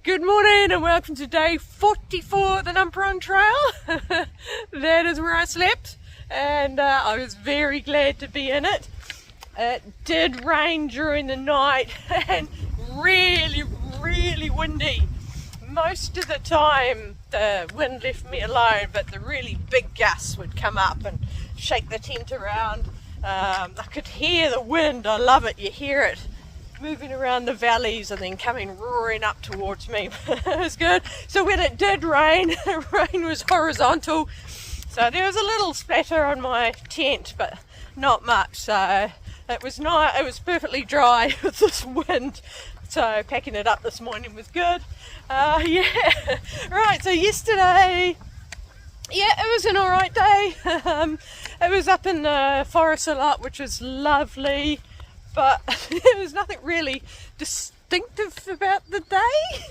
Good morning and welcome to day 44 of the Namparang Trail. That is where I slept and I was very glad to be in it. It did rain during the night and really windy. Most of the time the wind left me alone, but the really big gusts would come up and shake the tent around. I could hear the wind. I love it. You hear it moving around the valleys and then coming roaring up towards me. It was good. So when it did rain, the rain was horizontal, so there was a little splatter on my tent, but not much. So it was nice. It was perfectly dry with this wind, so packing it up this morning was good. Yeah, right, so yesterday, yeah, it was an alright day. It was up in the forest a lot, which was lovely, but there was nothing really distinctive about the day.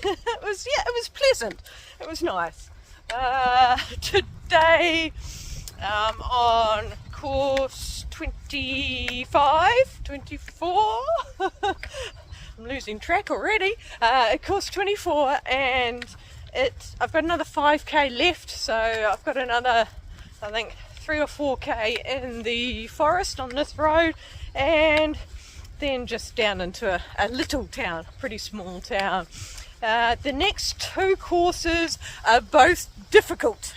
It was pleasant. It was nice. Today on course 25, 24. I'm losing track already. Course 24, and I've got another 5k left, so I've got another, I think, 3 or 4k in the forest on this road, and then just down into a little town, pretty small town. The next two courses are both difficult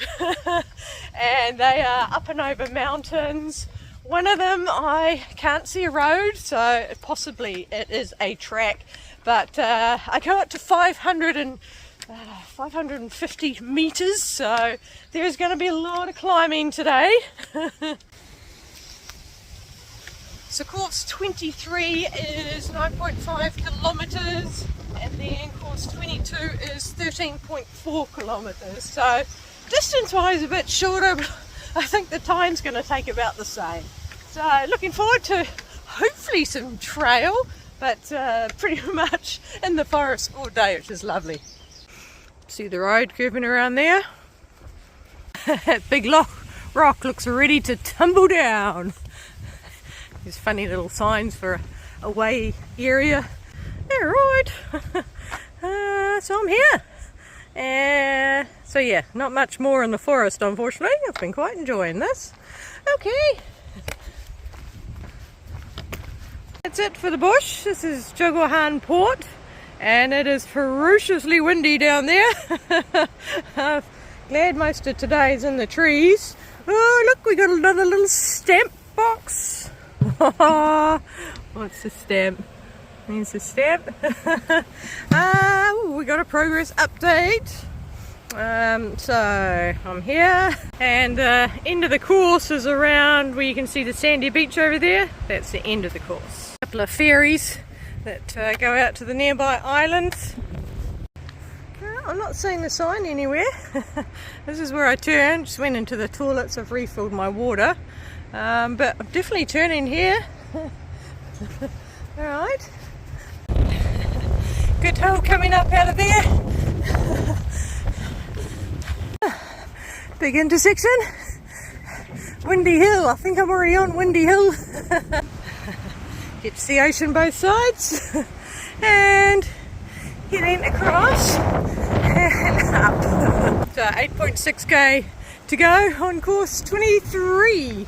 and they are up and over mountains. One of them I can't see a road, so possibly it is a track, but I go up to 550 meters, so there's going to be a lot of climbing today. So course 23 is 9.5 kilometers, and then course 22 is 13.4 kilometers. So distance wise a bit shorter, but I think the time's going to take about the same. So looking forward to hopefully some trail, but pretty much in the forest all day, which is lovely. See the road curving around there? That big rock looks ready to tumble down. There's funny little signs for a away area. Yeah, right. So I'm here. So yeah, not much more in the forest, unfortunately. I've been quite enjoying this. Okay. That's it for the bush. This is Jugohan Port, and it is ferociously windy down there. I'm glad most of today's in the trees. Oh, look, we got another little stamp box. What's the stamp? Means the stamp. We got a progress update. So I'm here, and end of the course is around where you can see the sandy beach over there. That's the end of the course. A couple of ferries that go out to the nearby islands. I'm not seeing the sign anywhere. This is where I turned. Just went into the toilets. I've refilled my water. But I'm definitely turning here. Alright. Good hill coming up out of there. Big intersection. Windy Hill. I think I'm already on Windy Hill. Get to the ocean both sides. And heading across and up. So 8.6k to go on course 23.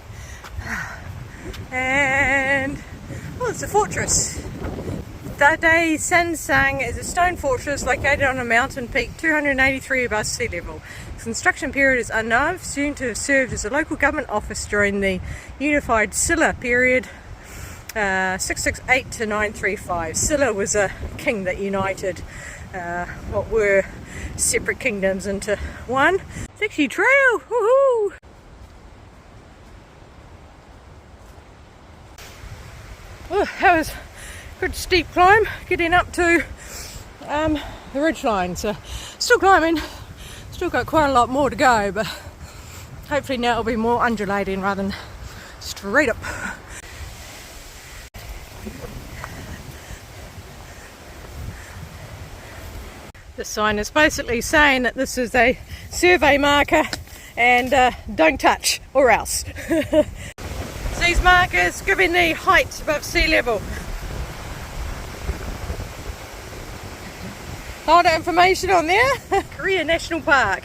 And it's a fortress. Dade Sansang is a stone fortress located on a mountain peak 283 above sea level. Its construction period is unknown, soon to have served as a local government office during the unified Silla period, 668 to 935. Silla was a king that united what were separate kingdoms into one. It's actually trail. Woohoo! Oh, that was a good steep climb getting up to the ridgeline. So still climbing, still got quite a lot more to go, but hopefully now it'll be more undulating rather than straight up. The sign is basically saying that this is a survey marker and don't touch or else. These markers giving the height above sea level. lot of information on there. Korea National Park.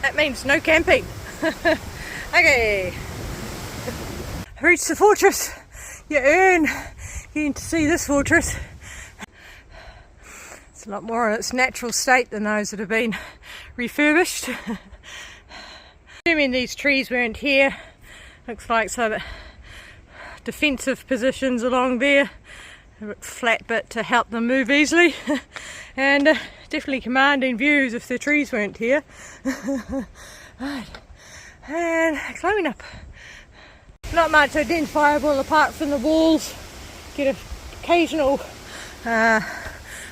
That means no camping. Okay. Reached the fortress. You earn getting to see this fortress. It's a lot more in its natural state than those that have been refurbished. Assuming these trees weren't here, looks like so that defensive positions along there, a flat bit to help them move easily, and definitely commanding views if the trees weren't here. Right. And climbing up. Not much identifiable apart from the walls. Get occasional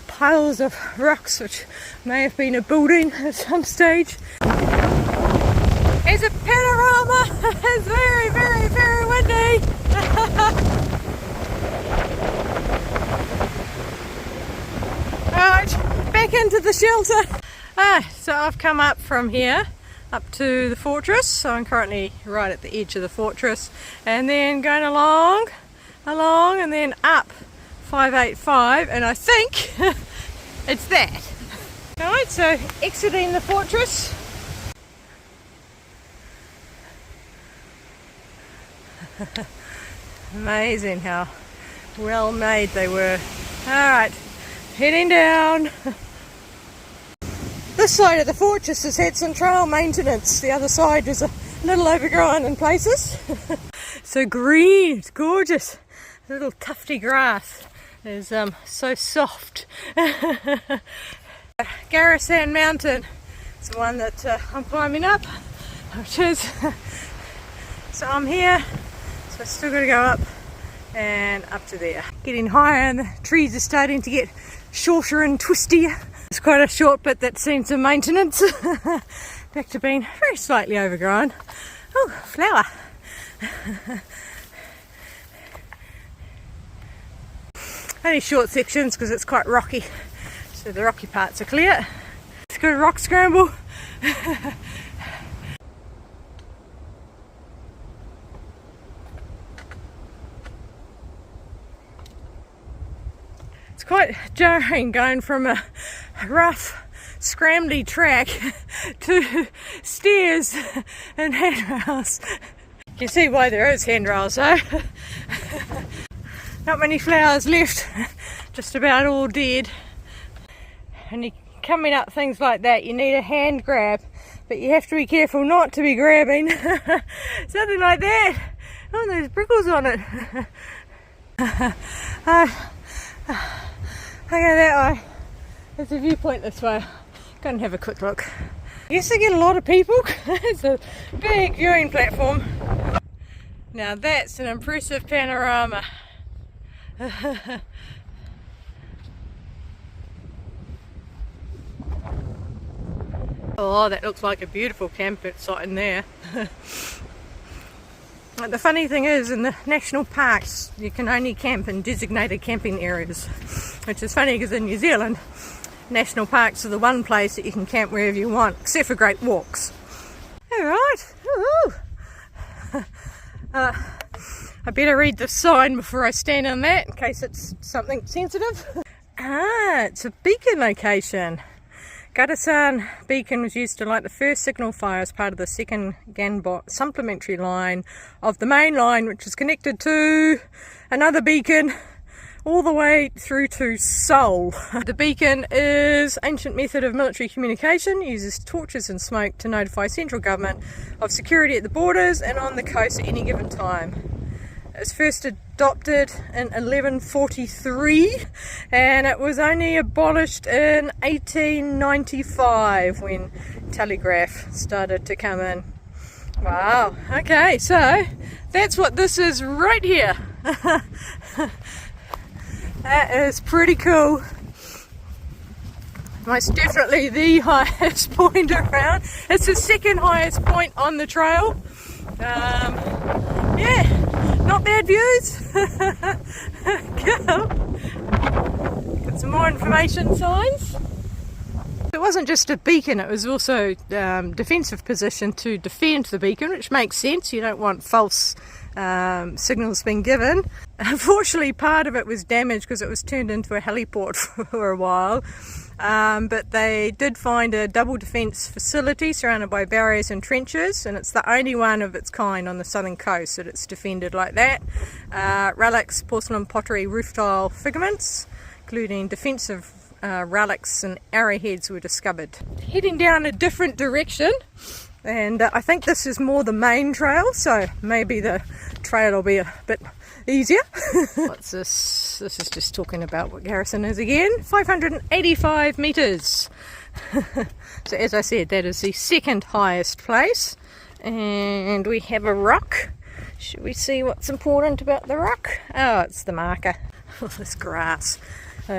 piles of rocks which may have been a building at some stage. It's a panorama. It's very, very, very windy. Right, back into the shelter. So I've come up from here up to the fortress, so I'm currently right at the edge of the fortress, and then going along and then up 585, and I think it's that. Alright, so exiting the fortress. Amazing how well made they were. Alright, heading down. This side of the fortress has had some trail maintenance. The other side is a little overgrown in places. So green, it's gorgeous. The little tufty grass is so soft. Garrison Mountain is the one that I'm climbing up, which is, so I'm here, so I've still got to go up and up to there. Getting higher and the trees are starting to get shorter and twistier. It's quite a short bit that seems some maintenance. Back to being very slightly overgrown. Oh, flower. Only short sections because it's quite rocky, so the rocky parts are clear. It's got a rock scramble. It's quite jarring going from a rough, scrambly track to stairs and handrails. You can see why there is handrails though. Not many flowers left, just about all dead. And you coming up things like that, you need a hand grab, but you have to be careful not to be grabbing something like that. Oh, there's prickles on it. Okay, that way. There's a viewpoint this way. Go and have a quick look. I guess they get a lot of people. It's a big viewing platform. Now that's an impressive panorama. Oh, that looks like a beautiful campsite in there. The funny thing is, in the national parks, you can only camp in designated camping areas, which is funny because in New Zealand, national parks are the one place that you can camp wherever you want, except for great walks. Alright, I better read the sign before I stand on that, in case it's something sensitive. It's a beacon location. Gadasan beacon was used to light the first signal fire as part of the second Ganbok supplementary line of the main line, which is connected to another beacon all the way through to Seoul. The beacon is an ancient method of military communication, uses torches and smoke to notify central government of security at the borders and on the coast at any given time. It was first adopted in 1143 and it was only abolished in 1895 when telegraph started to come in. Wow, okay, so that's what this is right here. That is pretty cool. Most definitely the highest point around. It's the second highest point on the trail. Yeah. Not bad views. Cool. Got some more information signs. It wasn't just a beacon, it was also defensive position to defend the beacon, which makes sense. You don't want false signals been given. Unfortunately, part of it was damaged because it was turned into a heliport for a while. But they did find a double defence facility surrounded by barriers and trenches, and it's the only one of its kind on the southern coast that it's defended like that. Relics, porcelain pottery, roof tile figments, including defensive relics and arrowheads, were discovered. Heading down a different direction, and I think this is more the main trail, so maybe the trail will be a bit easier. What's this? This is just talking about what Garrison is again. 585 metres. So as I said, that is the second highest place, and we have a rock. Should we see what's important about the rock? Oh, it's the marker. Oh, this grass.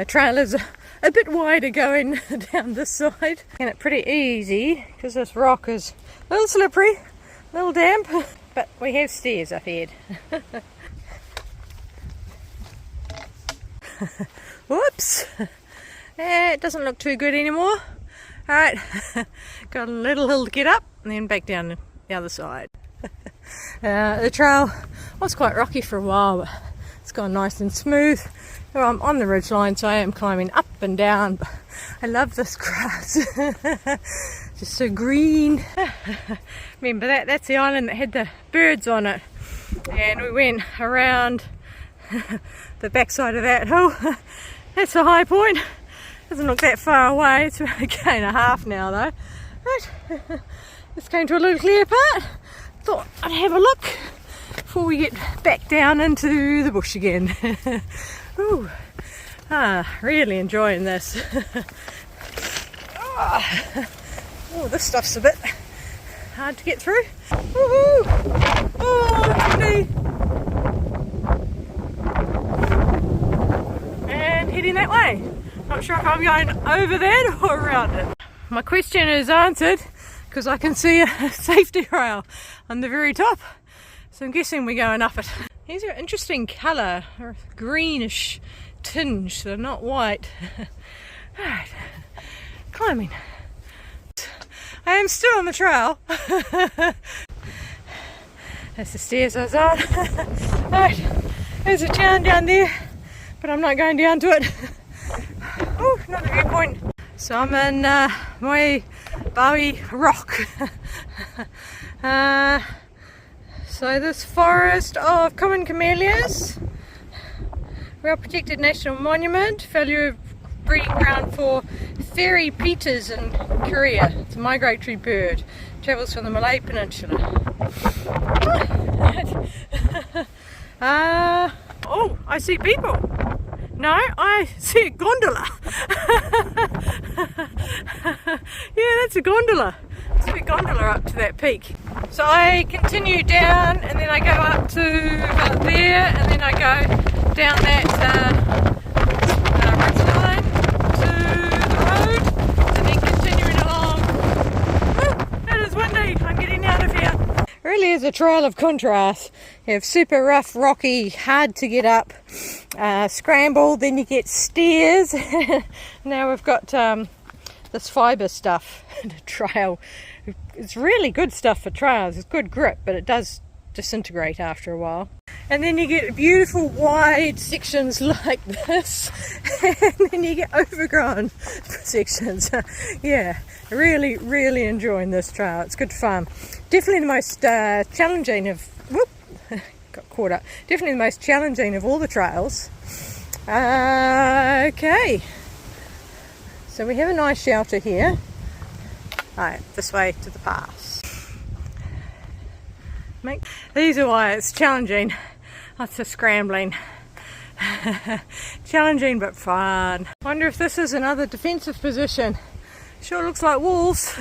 Trail is a bit wider going down this side, and it's pretty easy because this rock is a little slippery, a little damp, but we have stairs up ahead. Whoops, it doesn't look too good anymore. Alright, got a little hill to get up and then back down the other side. The trail was quite rocky for a while, but it's gone nice and smooth. Well, I'm on the ridgeline, so I am climbing up and down, but I love this grass. Just so green. Remember that's the island that had the birds on it, and we went around the backside of that hill. That's a high point. Doesn't look that far away. It's about a k and a half now though. But just came to a little clear part. Thought I'd have a look before we get back down into the bush again. Ooh, really enjoying this. Oh, this stuff's a bit hard to get through. Woohoo! Oh, pretty. And heading that way. Not sure if I'm going over that or around it. My question is answered because I can see a safety rail on the very top. So I'm guessing we're going up it. These are interesting colour, or greenish tinge, they're not white. Alright, climbing. I am still on the trail. That's the stairs I was on. Alright, there's a town down there, but I'm not going down to it. Oh, another viewpoint. So I'm in my Bowie Rock. So this forest of common camellias, well protected national monument, value breeding ground for fairy peeters in Korea. It's a migratory bird, travels from the Malay Peninsula. Oh, I see people. No, I see a gondola. Yeah, that's a gondola. It's a big gondola up to that peak. So I continue down, and then I go up to about there, and then I go down that ridge line to the road, and then continuing along. Woo, it is windy. I'm getting out of here. Really is a trail of contrast. You have super rough, rocky, hard to get up, scramble, then you get stairs. Now we've got this fibre stuff, the trail. It's really good stuff for trails. It's good grip, but it does disintegrate after a while. And then you get beautiful wide sections like this, and then you get overgrown sections. Yeah, really enjoying this trail. It's good fun. Definitely the most challenging of, whoop, got caught up. Definitely the most challenging of all the trails. Okay, so we have a nice shelter here. Alright, this way to the pass. These are why it's challenging. Lots of scrambling. Challenging but fun. Wonder if this is another defensive position. Sure looks like walls.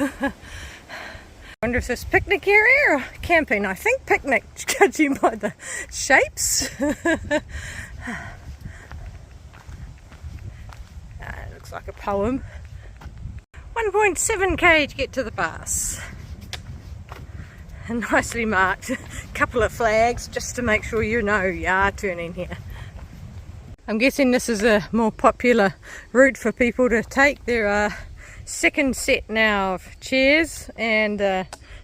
Wonder if this picnic area or camping. I think picnic, judging by the shapes. It looks like a poem. 1.7k to get to the pass. And nicely marked. A couple of flags just to make sure you know you are turning here. I'm guessing this is a more popular route for people to take. There are second set now of chairs and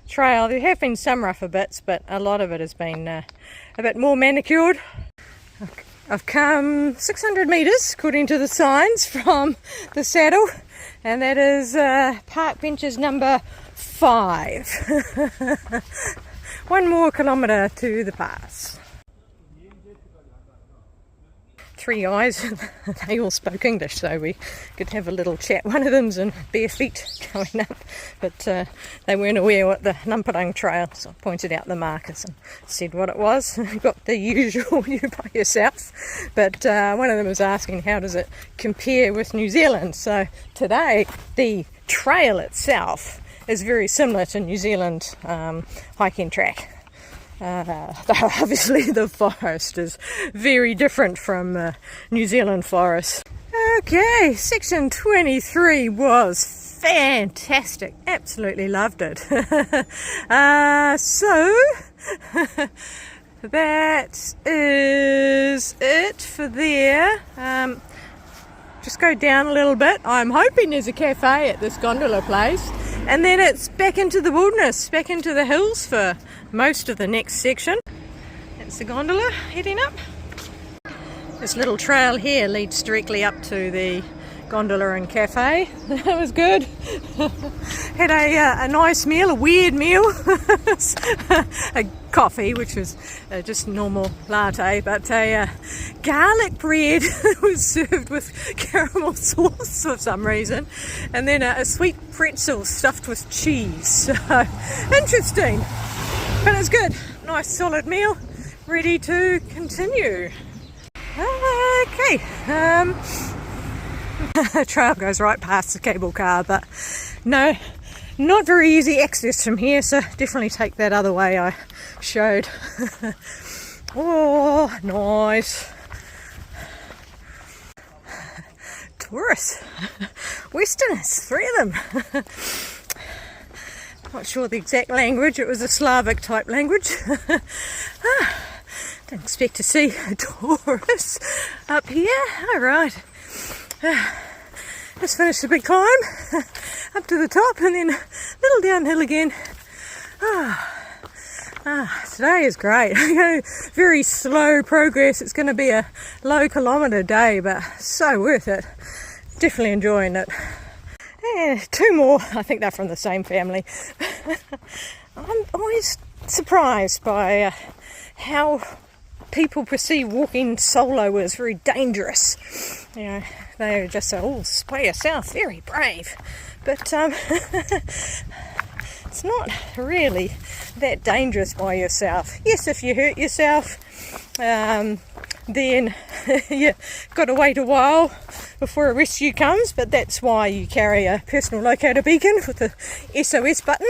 trail. There have been some rougher bits, but a lot of it has been a bit more manicured. I've come 600 metres according to the signs from the saddle, and that is park benches number 5. 1 more kilometre to the pass. 3 guys, they all spoke English, so we could have a little chat. One of them's in bare feet going up, but they weren't aware what the Namparang trail, so I pointed out the markers and said what it was. Got the usual, you by yourself, but one of them was asking how does it compare with New Zealand. So today the trail itself is very similar to New Zealand hiking track. Obviously the forest is very different from New Zealand forest. Okay, section 23 was fantastic, absolutely loved it. So that is it for there. Just go down a little bit. I'm hoping there's a cafe at this gondola place, and then it's back into the wilderness, back into the hills for most of the next section. That's the gondola heading up. This little trail here leads directly up to the gondola and cafe. That was good. Had a nice meal, a weird meal. A coffee, which was just normal latte, but a garlic bread was served with caramel sauce for some reason, and then a sweet pretzel stuffed with cheese. So interesting, but it's good. Nice solid meal, ready to continue. Okay, the trail goes right past the cable car, but no, not very easy access from here, so definitely take that other way I showed. Oh, nice. Tourists, Westerners, 3 of them. Not sure the exact language, it was a Slavic type language. Didn't expect to see tourists up here. Alright. Just finished the big climb up to the top and then a little downhill again. Today is great. Very slow progress. It's going to be a low kilometre day, but so worth it. Definitely enjoying it. And 2 more, I think they're from the same family. I'm always surprised by how people perceive walking solo as very dangerous. You know, they just say, oh, by yourself, very brave. But it's not really that dangerous by yourself. Yes, if you hurt yourself, then you got to wait a while before a rescue comes, but that's why you carry a personal locator beacon with a SOS button.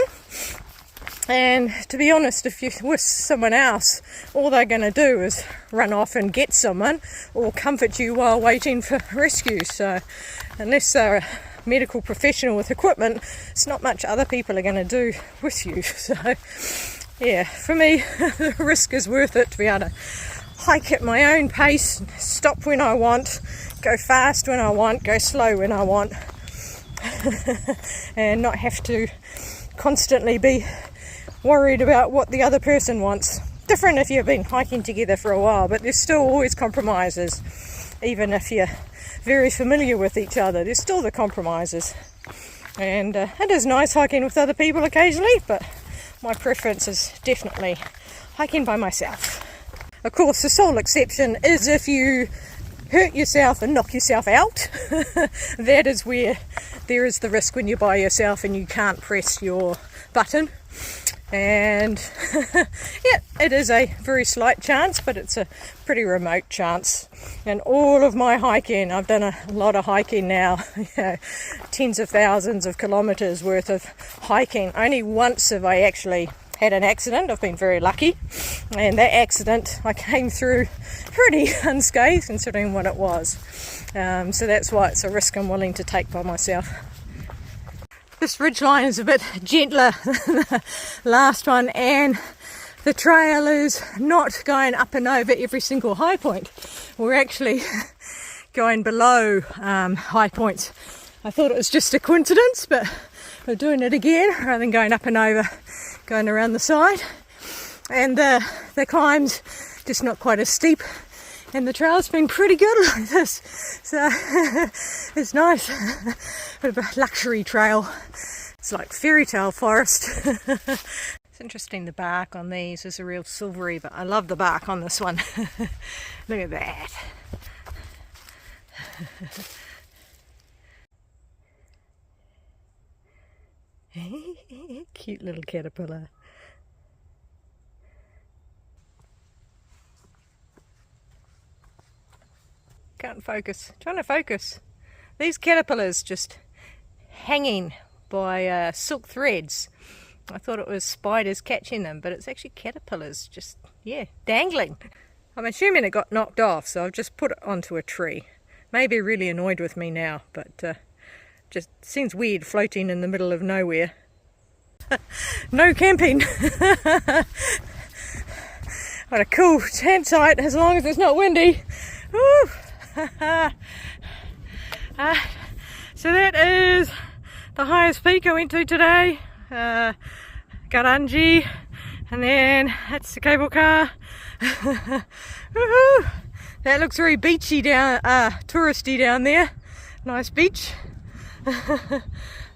And to be honest, if you're with someone else, all they're going to do is run off and get someone or comfort you while waiting for rescue. So unless they're a medical professional with equipment, it's not much other people are going to do with you. So yeah, for me, the risk is worth it to be able to hike at my own pace, stop when I want, go fast when I want, go slow when I want, and not have to constantly be worried about what the other person wants. Different if you've been hiking together for a while, but there's still always compromises. Even if you're very familiar with each other, there's still the compromises. And it is nice hiking with other people occasionally, but my preference is definitely hiking by myself. Of course, the sole exception is if you hurt yourself and knock yourself out. That is where there is the risk when you're by yourself and you can't press your button. And yeah, it is a very slight chance, but it's a pretty remote chance. And all of my hiking, I've done a lot of hiking now, tens of thousands of kilometres worth of hiking. Only once have I actually had an accident. I've been very lucky, and that accident I came through pretty unscathed considering what it was. So that's why it's a risk I'm willing to take by myself. This ridgeline is a bit gentler than the last one, and the trail is not going up and over every single high point. We're actually going below high points I thought it was just a coincidence, but we're doing it again rather than going up and over, going around the side. And the climb's just not quite as steep, and the trail's been pretty good like this, so it's nice. Bit of a luxury trail. It's like fairy tale forest. It's interesting, the bark on these is a real silvery, but I love the bark on this one. Look at that. Cute little caterpillar. Can't focus. Trying to focus. These caterpillars just hanging by silk threads. I thought it was spiders catching them, but it's actually caterpillars just, yeah, dangling. I'm assuming it got knocked off, so I've just put it onto a tree. Maybe really annoyed with me now, but just seems weird floating in the middle of nowhere. No camping. What a cool campsite, as long as it's not windy. Woo. So that is the highest peak I went to today, Garangi, and then that's the cable car. That looks very beachy down, touristy down there. Nice beach.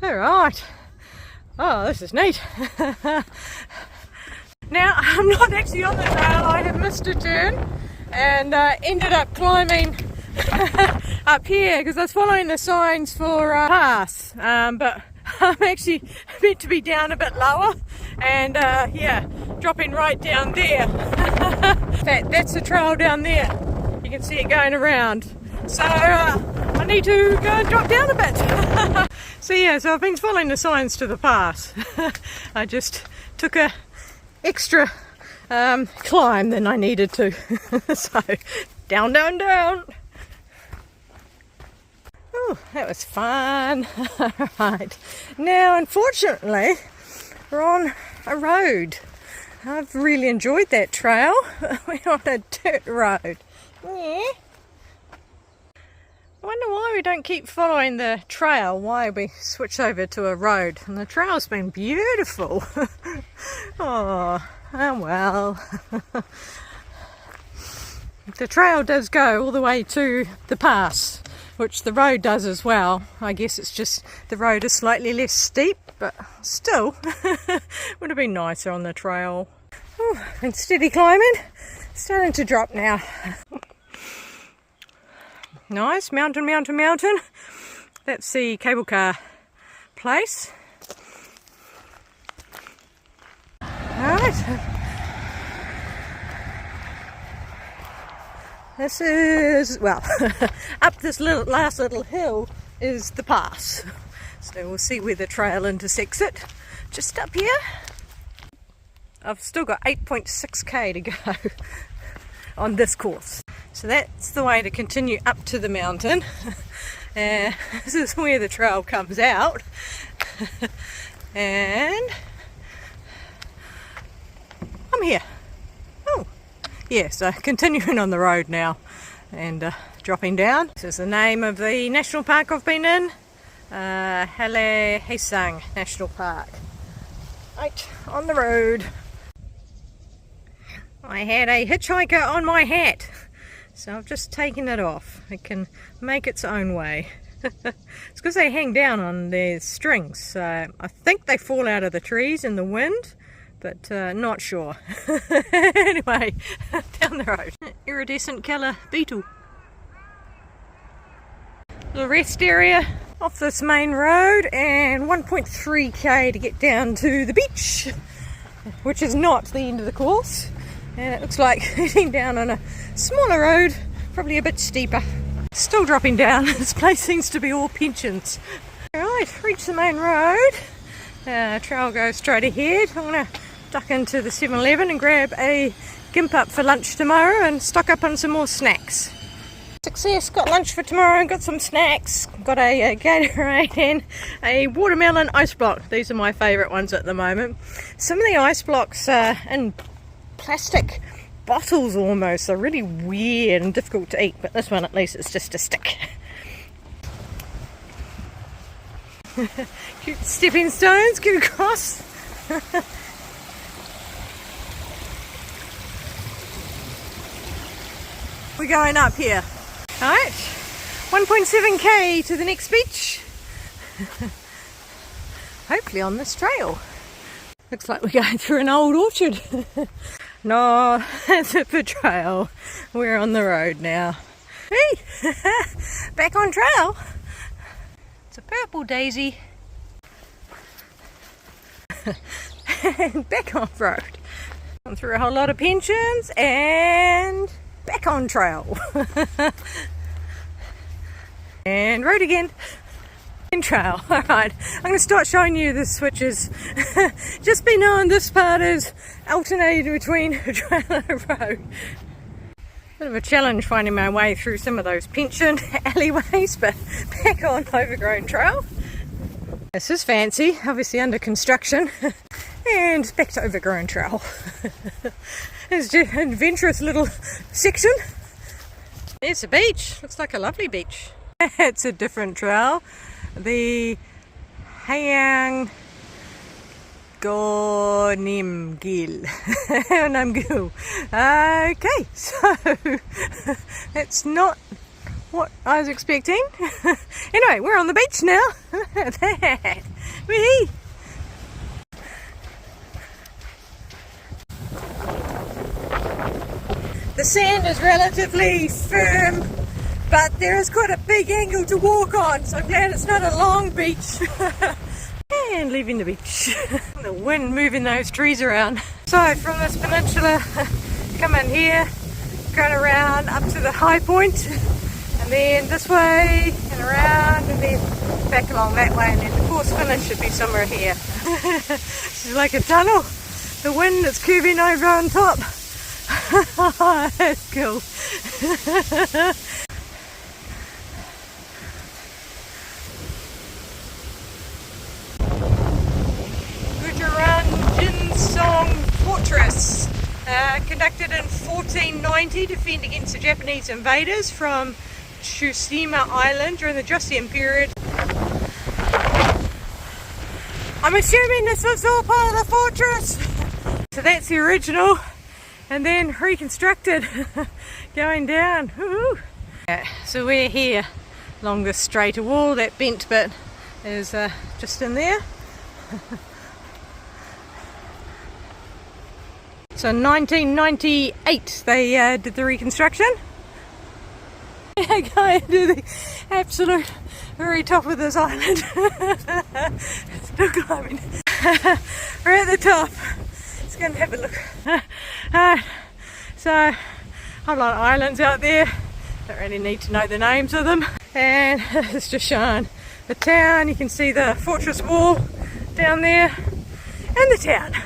Alright. Oh, this is neat. Now, I'm not actually on the trail. I have missed a turn and ended up climbing up here because I was following the signs for pass, but I'm actually meant to be down a bit lower, and yeah, dropping right down there. In fact, that's the trail down there. You can see it going around. So I need to go and drop down a bit. So yeah, so I've been following the signs to the pass. I just took a extra climb than I needed to. So down, down, down. Oh, that was fun. Right. Now, unfortunately, we're on a road. I've really enjoyed that trail. We're on a dirt road. Yeah. I wonder why we don't keep following the trail, why we switch over to a road. And the trail's been beautiful. Oh well. The trail does go all the way to the pass, which the road does as well. I guess it's just the road is slightly less steep, but still would have been nicer on the trail. Oh, been steady climbing, starting to drop now. Nice, mountain, mountain, mountain. That's the cable car place. Alright. This is, well, up this last little hill is the pass. So we'll see where the trail intersects it. Just up here. I've still got 8.6k to go on this course. So that's the way to continue up to the mountain. This is where the trail comes out. And I'm here. Oh, yeah, so continuing on the road now and dropping down. This is the name of the national park I've been in. Hale National Park. Right, on the road. I had a hitchhiker on my hat, so I've just taken it off. It can make its own way. It's because they hang down on their strings, so I think they fall out of the trees in the wind, but not sure. Anyway, down the road. Iridescent colour beetle. Little rest area off this main road, and 1.3k to get down to the beach, which is not the end of the course. And it looks like heading down on a smaller road, probably a bit steeper. Still dropping down. This place seems to be all pensions. Alright, reach the main road. Trail goes straight ahead. I'm going to duck into the 7-Eleven and grab a gimp up for lunch tomorrow and stock up on some more snacks. Success, got lunch for tomorrow and got some snacks. Got a Gatorade and a watermelon ice block. These are my favourite ones at the moment. Some of the ice blocks are in plastic bottles almost. They're really weird and difficult to eat, but this one at least it's just a stick. Cute stepping stones, get across. We're going up here. Alright, 1.7k to the next beach. Hopefully on this trail. Looks like we're going through an old orchard. No, that's a the trail. We're on the road now. Hey, back on trail. It's a purple daisy. And back on road. Gone through a whole lot of pensions and back on trail. And road again. And trail. Alright, I'm going to start showing you the switches. Just be knowing this part is alternating between a trail and a road. Bit of a challenge finding my way through some of those pension alleyways, but back on overgrown trail. This is fancy, obviously under construction, and back to overgrown trail. It's just an adventurous little section. There's the beach, looks like a lovely beach. It's a different trail. The Hayang Gonimgil. Namgil. Okay, so it's not what I was expecting. Anyway, we're on the beach now. That. Whee! The sand is relatively firm, but there is quite a big angle to walk on, so I'm glad it's not a long beach. And leaving the beach. The wind moving those trees around. So from this peninsula, come in here, going around up to the high point, and then this way and around, and then back along that way, and then the course finish should be somewhere here. This is like a tunnel. The wind is curving over on top. That's cool. Fortress, conducted in 1490, defend against the Japanese invaders from Tsushima Island during the Joseon period. I'm assuming this was all part of the fortress. So that's the original, and then reconstructed, going down. Yeah, so we're here along this straighter wall. That bent bit is just in there. So in 1998 they did the reconstruction. Going to the absolute very top of this island. Still climbing. We're at the top. Let's go and have a look. So a whole lot of islands out there. Don't really need to know the names of them. And it's just showing the town. You can see the fortress wall down there and the town.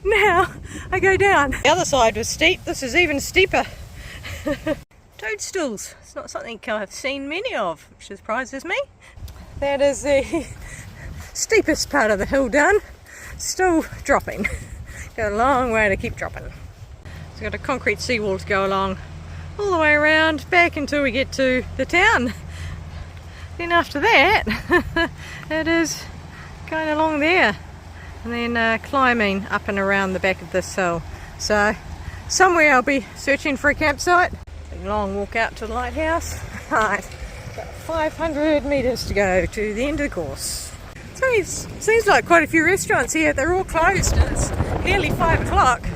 Now I go down. The other side was steep, this is even steeper. Toadstools, it's not something I've seen many of, which surprises me. That is the steepest part of the hill done. Still dropping. Got a long way to keep dropping. It's got a concrete seawall to go along all the way around back until we get to the town. Then after that, it is going along there. And then climbing up and around the back of this hill. So somewhere I'll be searching for a campsite. A long walk out to the lighthouse. Right, about 500 metres to go to the end of the course. So it seems like quite a few restaurants here. They're all closed and it's nearly 5 o'clock.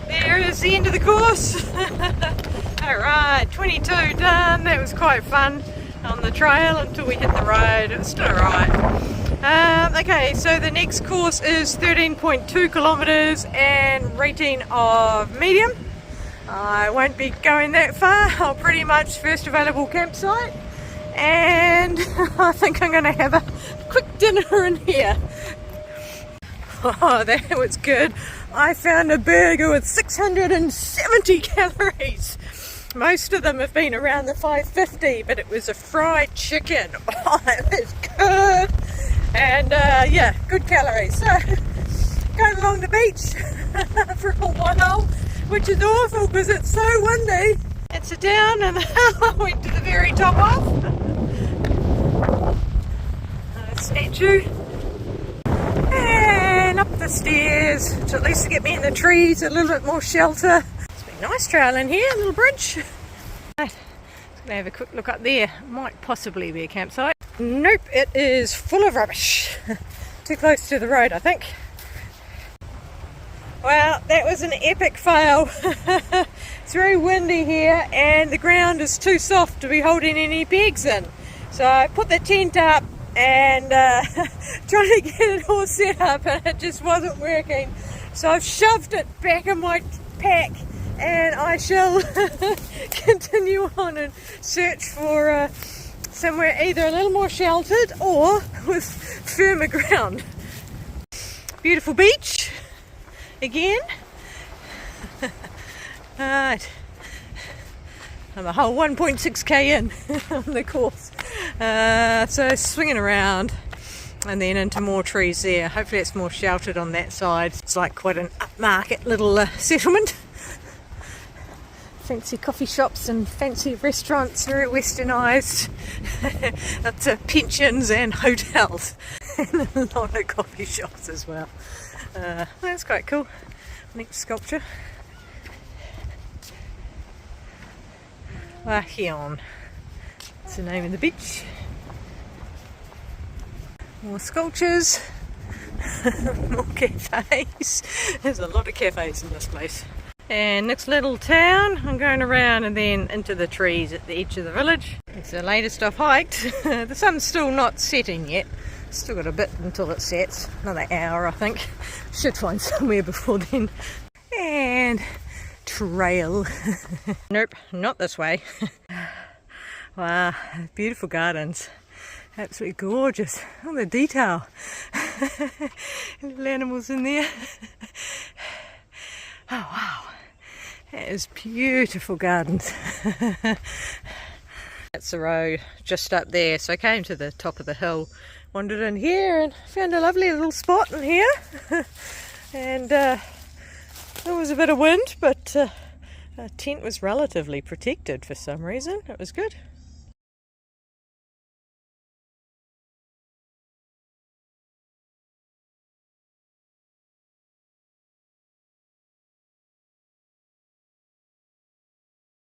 There is the end of the course. Alright, 22 done. That was quite fun on the trail until we hit the road. It was still alright. Okay, so the next course is 13.2 kilometres and rating of medium. I won't be going that far. I'll pretty much first available campsite, and I think I'm going to have a quick dinner in here. Oh, that was good. I found a burger with 670 calories. Most of them have been around the 550, but it was a fried chicken. Oh, it was good. And yeah, good calories. So, going along the beach for a while, which is awful because it's so windy. It's a down and I went to the very top of. get you. And up the stairs to at least get me in the trees, a little bit more shelter. It's been a nice trail in here, a little bridge. Right, just gonna have a quick look up there. Might possibly be a campsite. Nope, it is full of rubbish. Too close to the road, I think. Well, that was an epic fail. It's very windy here and the ground is too soft to be holding any pegs in. So I put the tent up and trying to get it all set up, and it just wasn't working. So I've shoved it back in my pack, and I shall continue on and search for somewhere either a little more sheltered or with firmer ground. Beautiful beach again. Right, I'm a whole 1.6k in on the course. So swinging around and then into more trees there. Hopefully it's more sheltered on that side. It's like quite an upmarket little settlement. Fancy coffee shops and fancy restaurants, very westernised. Lots of pensions and hotels and a lot of coffee shops as well. That's quite cool. Neat sculpture. Wahion. That's the name of the beach. More sculptures. More cafes. There's a lot of cafes in this place. And next little town, I'm going around and then into the trees at the edge of the village. It's the latest I've hiked. The sun's still not setting yet. Still got a bit until it sets. Another hour, I think. Should find somewhere before then. And trail. Nope, not this way. Wow, beautiful gardens. Absolutely gorgeous. Oh, the detail. Little animals in there. Oh wow, that is beautiful gardens. That's the road just up there, so I came to the top of the hill, wandered in here and found a lovely little spot in here. And there was a bit of wind, but our tent was relatively protected for some reason. It was good.